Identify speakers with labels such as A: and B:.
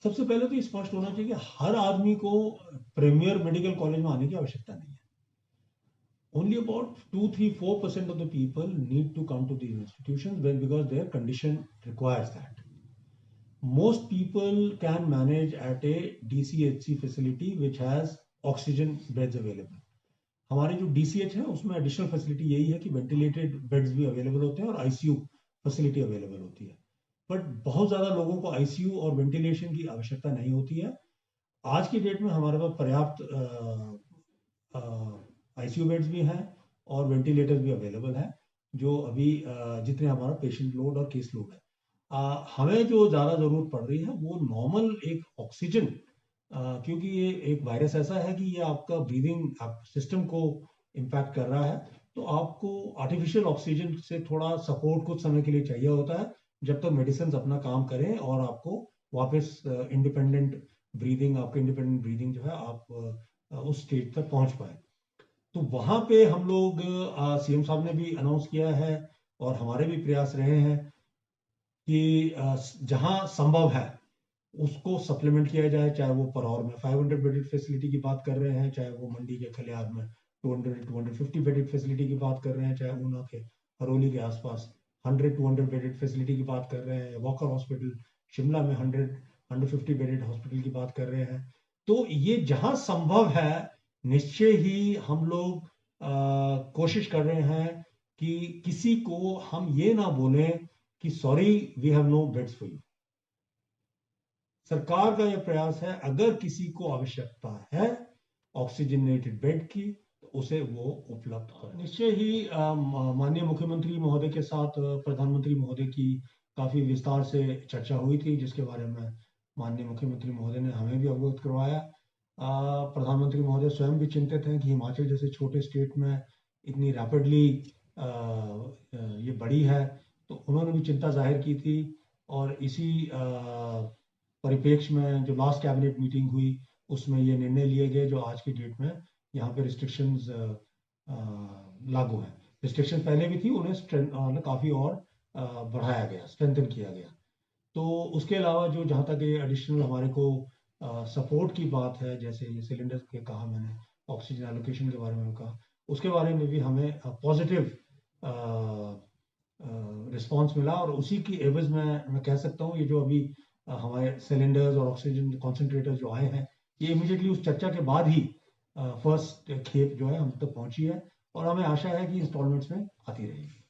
A: सबसे पहले तो ये स्पष्ट होना चाहिए कि हर आदमी को प्रीमियर मेडिकल कॉलेज में आने की आवश्यकता नहीं है. Only about 2, 3, 4% of the people need to come to these institutions because their condition requires that. Most people can manage at a DCHC facility which has oxygen beds available. हमारे जो DCH है उसमें एडिशनल फैसिलिटी यही है कि ventilated beds भी available होते हैं और ICU फैसिलिटी अवेलेबल होती है. बट बहुत ज़्यादा लोगों को ICU और वेंटिलेशन की आवश्यकता नहीं होती है. आज की डेट में हमारे पास पर्याप्त ICU बेड्स भी हैं और वेंटिलेटर्स भी अवेलेबल हैं, जो अभी जितने हमारा पेशेंट लोड और केस लोड है. हमें जो ज़्यादा ज़रूरत पड़ रही है वो नॉर्मल एक ऑक्सीजन, क्योंकि ये एक वायरस ऐसा है कि ये आपका ब्रीदिंग सिस्टम को इम्पैक्ट कर रहा है. तो आपको आर्टिफिशियल ऑक्सीजन से थोड़ा सपोर्ट कुछ समय के लिए चाहिए होता है, जब तक मेडिसिन अपना काम करें और आपको वापस इंडिपेंडेंट ब्रीदिंग जो है आप उस स्टेज तक पहुंच पाए. तो वहां पे हम लोग CM साहब ने भी अनाउंस किया है और हमारे भी प्रयास रहे हैं कि जहां संभव है उसको सप्लीमेंट किया जाए. चाहे वो परौर में 500 बेडेड फैसिलिटी की बात कर रहे हैं, चाहे वो मंडी के खलियार में 200-250 बेडेड फैसिलिटी की बात कर रहे हैं, चाहे ऊना के हरोली के आसपास 100-200 बेडेड फैसिलिटी की बात कर रहे हैं, वॉकर हॉस्पिटल शिमला में 100-150 बेडेड हॉस्पिटल की बात कर रहे हैं. तो ये जहां संभव है निश्चय ही हम लोग कोशिश कर रहे हैं कि किसी को हम ये ना बोलें कि sorry we have no beds for you. सरकार का यह प्रयास है अगर किसी को आवश्यकता है ऑक्सीजनेटेड बेड की तो उसे वो उपलब्ध करें. निश्चय ही माननीय मुख्यमंत्री महोदय के साथ प्रधानमंत्री महोदय की काफी विस्तार से चर्चा हुई थी, जिसके बारे में माननीय मुख्यमंत्री महोदय ने हमें भी अवगत करवाया. प्रधानमंत्री महोदय स्वयं भी चिंतित हैं कि हिमाचल जैसे छोटे स्टेट में इतनी रैपिडली ये बढ़ी है, तो उन्होंने भी चिंता जाहिर की थी. और इसी परिप्रेक्ष्य में जो लास्ट कैबिनेट मीटिंग हुई उसमें ये निर्णय लिए गए जो आज की डेट में यहाँ पे रिस्ट्रिक्शंस लागू हैं. रिस्ट्रिक्शन पहले भी थी, उन्हें काफ़ी और बढ़ाया गया, स्ट्रेंथन किया गया. तो उसके अलावा जो जहाँ तक ये एडिशनल हमारे को सपोर्ट की बात है, जैसे ये सिलेंडर के कहा मैंने, ऑक्सीजन एलोकेशन के बारे में कहा, उसके बारे में भी हमें पॉजिटिव रिस्पॉन्स मिला. और उसी की एवज में मैं कह सकता हूँ ये जो अभी हमारे सिलेंडर्स और ऑक्सीजन कॉन्सेंट्रेटर्स जो आए हैं, ये इमीडिएटली उस चर्चा के बाद ही फर्स्ट खेप जो है हम तक पहुंची है और हमें आशा है कि इंस्टॉलमेंट्स में आती रहेगी.